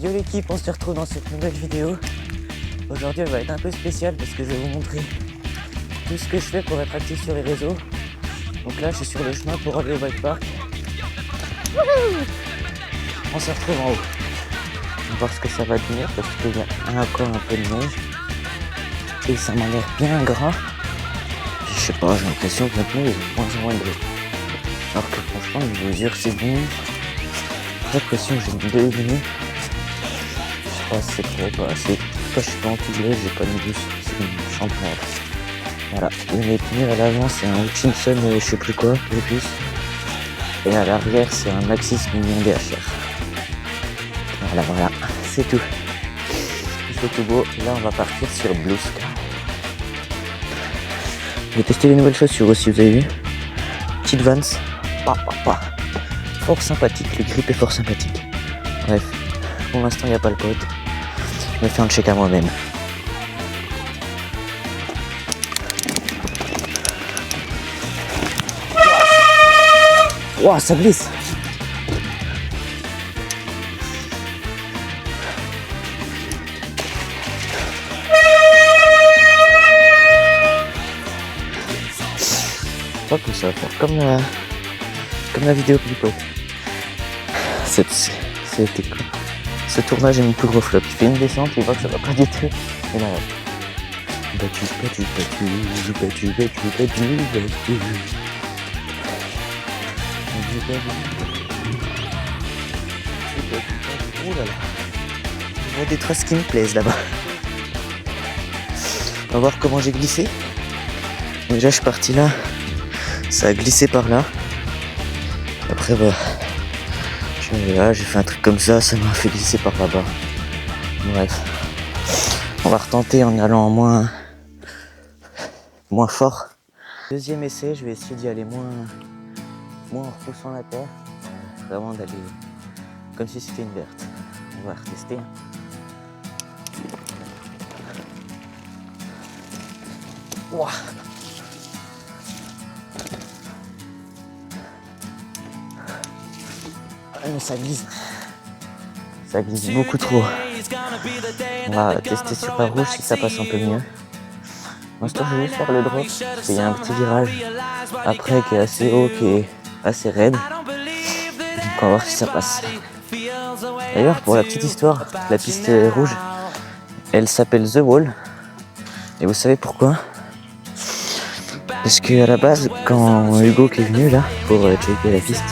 Yo l'équipe, on se retrouve dans cette nouvelle vidéo. Aujourd'hui elle va être un peu spéciale parce que je vais vous montrer tout ce que je fais pour être actif sur les réseaux. Donc là je suis sur le chemin pour aller au bike park. On se retrouve en haut. On va voir ce que ça va devenir parce qu'il y a encore un peu de neige. Et ça m'a l'air bien gras. Je sais pas, j'ai l'impression que maintenant il y a de moins en moins de bruit. Alors que franchement je mesure c'est bon. J'ai l'impression que j'ai une 2,5. Je sais pas si c'est trop ou pas assez. Quand je suis pas anti-glace, j'ai pas de douce, c'est une chambre. Voilà, mes pneus à l'avant c'est un Hutchinson je sais plus quoi, de plus. Et à l'arrière c'est un Maxxis Minion DHR. Voilà, c'est tout. C'est tout beau, là on va partir sur Blue Sky. Je vais tester les nouvelles chaussures aussi, vous avez vu. Petite Vans, fort sympathique, le grip est fort sympathique. Bref, pour l'instant il n'y a pas le code. Je vais faire un check à moi-même. Ouah, ça glisse. Je crois que ça va faire comme la vidéo du pote. C'était quoi? Ce tournage est mon plus gros flop. Il fait une descente, il voit que ça va pas du tout. Et là, battu. Oh là là. Il y a des traces qui me plaisent là-bas. On va voir comment j'ai glissé. Déjà, je suis parti là. Ça a glissé par là. Après, bah. Là, j'ai fait un truc comme ça m'a fait glisser par là-bas. Bref. On va retenter en allant moins fort. Deuxième essai, je vais essayer d'y aller moins en repoussant la terre. Vraiment d'aller comme si c'était une verte. On va retester. Ouah. Mais ça glisse beaucoup trop. On va tester sur la rouge si ça passe un peu mieux. Pour l'instant je vais juste faire le drop parce qu'il y a un petit virage après qui est assez haut, qui est assez raide. Donc on va voir si ça passe. D'ailleurs pour la petite histoire, la piste rouge elle s'appelle The Wall. Et vous savez pourquoi? Parce qu'à la base quand Hugo qui est venu là pour checker la piste,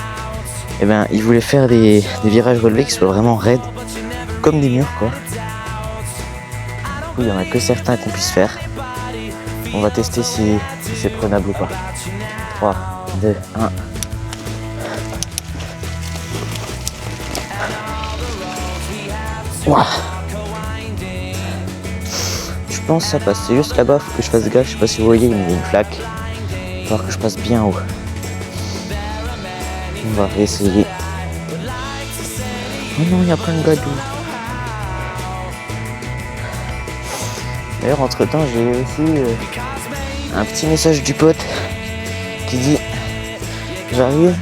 et ben il voulait faire des virages relevés qui soient vraiment raides, comme des murs quoi. Du coup il n'y en a que certains qu'on puisse faire. On va tester si c'est prenable ou pas. 3, 2, 1. Ouah. Je pense que ça passe, c'est juste là-bas, faut que je fasse gaffe, je sais pas si vous voyez, il y a une flaque. Il va falloir que je passe bien haut. On va réessayer. Oh non, il y a plein de gadous. D'ailleurs, entre temps, j'ai aussi un petit message du pote qui dit j'arrive.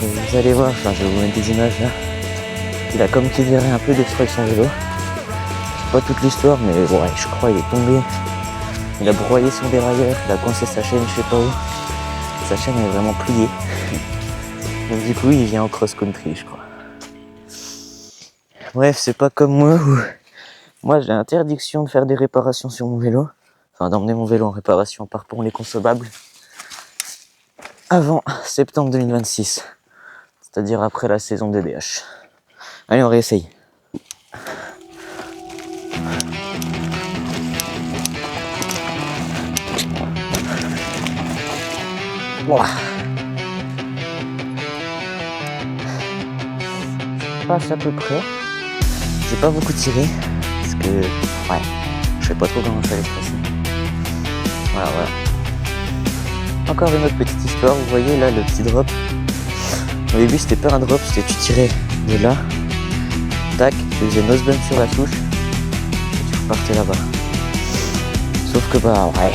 Et vous allez voir, enfin, je vais vous mettre des images là. Il a comme qui dirait un peu détruit son vélo. Je sais pas toute l'histoire, mais ouais, je crois qu'il est tombé. Il a broyé son dérailleur, il a coincé sa chaîne, je sais pas où. Sa chaîne est vraiment pliée. Donc du coup il vient en cross-country je crois. Bref, c'est pas comme moi où moi j'ai interdiction de faire des réparations sur mon vélo. Enfin d'emmener mon vélo en réparation par pour les consommables avant septembre 2026. C'est-à-dire après la saison des DH. Allez on réessaye. Voilà. Passe à peu près. J'ai pas beaucoup tiré parce que ouais, je sais pas trop comment ça allait se passer. Voilà. Encore une autre petite histoire, vous voyez là le petit drop. Au début c'était pas un drop, c'était tu tirais de là, tac, tu faisais nose bump sur la touche et tu repartais là-bas. Sauf que bah ouais,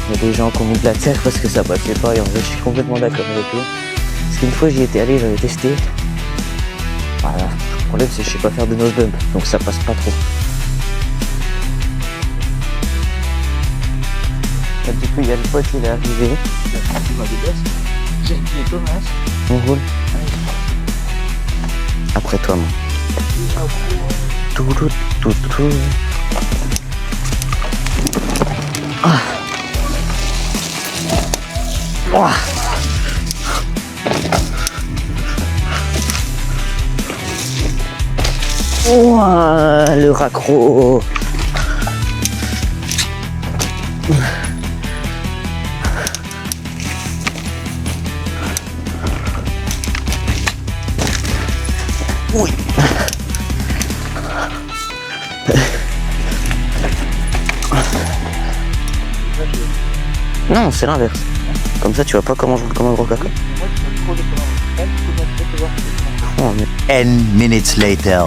il y a des gens qui ont mis de la terre parce que ça passait pas et en vrai je suis complètement d'accord avec eux. Parce qu'une fois j'y étais allé, j'avais testé. Voilà, problème c'est que je sais pas faire de nose bump, donc ça passe pas trop. Là, du coup il y a le pote, il est arrivé. J'ai une pied Thomas. On roule. Après toi, moi. Tout. Ah. Ouah. Ouah, le raccro. Oui. Non, c'est l'inverse. Comme ça, tu vois pas comment je roule comme un gros caca. Oh, mais... 10 minutes later.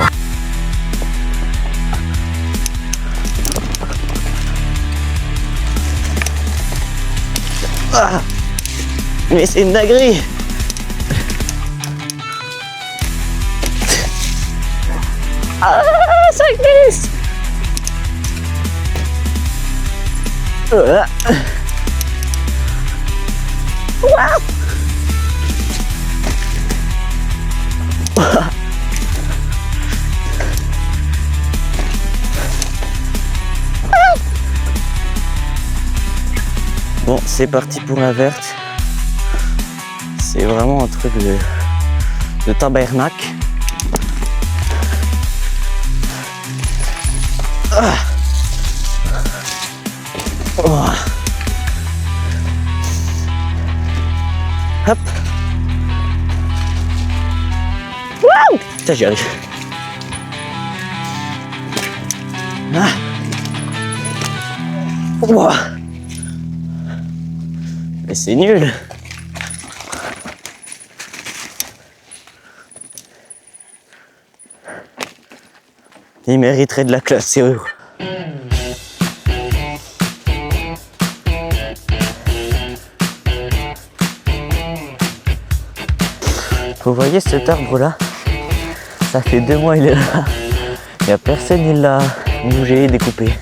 Ah, mais c'est une dinguerie. Ah, ça glisse. Wow. Bon, c'est parti pour la verte. C'est vraiment un truc de tabernacle. Ah. Oh. Hop. Waouh. Putain, j'y arrive. Ah. Wow. Mais c'est nul. Il mériterait de la classe, sérieux. Vous voyez cet arbre là? Ça fait 2 mois il est là. Il n'y a personne, il l'a bougé, découpé.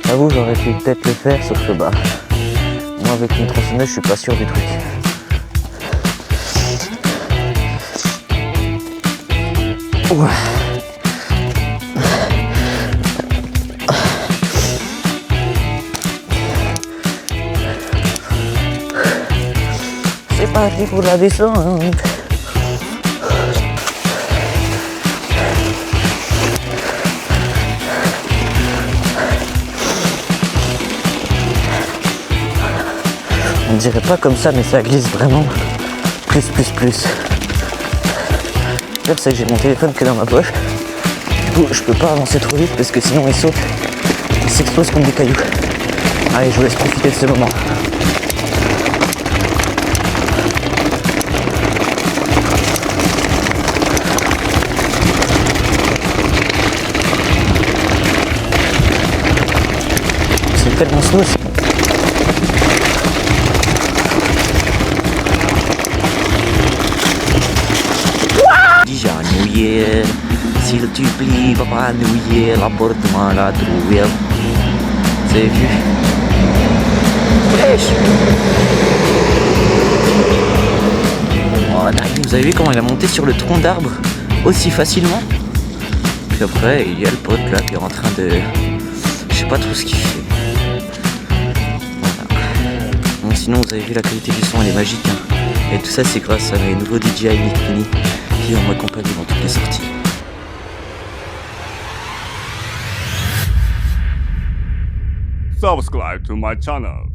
J'avoue, j'aurais pu peut-être le faire, sauf que bah, moi avec une tronçonneuse, je suis pas sûr du truc. Ouah. C'est parti pour la descente. On dirait pas comme ça, mais ça glisse vraiment. Plus. Le pire, c'est que j'ai mon téléphone que dans ma poche. Du coup, je peux pas avancer trop vite parce que sinon il saute. Il s'explose comme des cailloux. Allez, je vous laisse profiter de ce moment. C'est tellement smooth. Déjà New Year, s'il te plaît, papa New Year, apporte-moi la trouille. C'est vu. Wesh. Oh, dingue. Vous avez vu comment il a monté sur le tronc d'arbre aussi facilement? Puis après, il y a le pote là qui est en train de... Je sais pas trop ce qu'il fait. Voilà. Bon, sinon, vous avez vu la qualité du son, elle est magique. Hein. Et tout ça, c'est grâce à mes nouveaux DJ Nick Mini qui vont m'accompagner dans toutes les sorties. Subscribe to my channel.